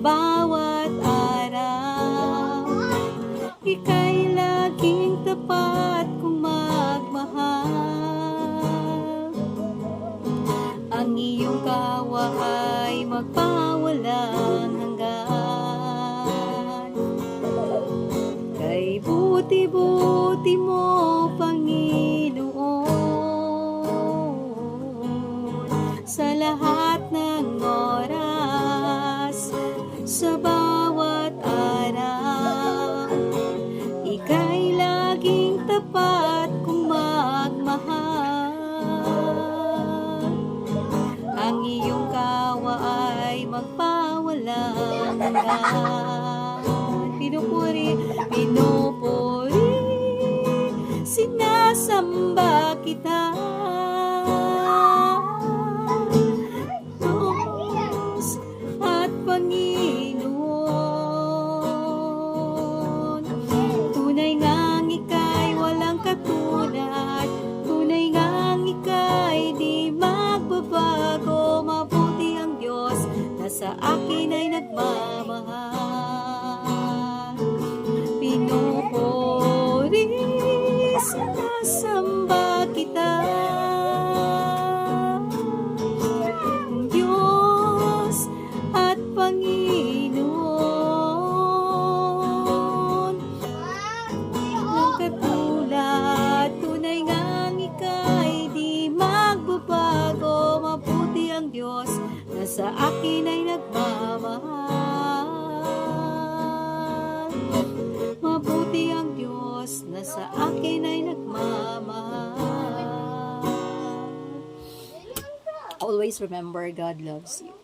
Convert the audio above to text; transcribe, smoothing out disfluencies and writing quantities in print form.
bawat araw. Ika'y laging tapat kung magmahal. Ang iyong kawa ay magpawalang hanggan. Kay buti-buti mo, Panginoon, sa lahat ng oras, sa bawat araw. Ika'y laging tapat kung magmahal. Ang iyong kawa ay magpawalang hanggan. Pinupuri, sinasamba kita, Diyos at Panginoon. Tunay ngang ika'y walang katulad, tunay ngang ika'y di magbabago. Mabuti ang Diyos na sa akin ay nagmamahal. Pinupuri, sinasamba kita, Diyos at Panginoon. Walang katulad, tunay ngang ika'y di magbabago. Mabuti ang Diyos na sa akin ay nagmamahal. Mabuti ang Diyos na sa akin ay nagmamahal. Always remember, God loves you.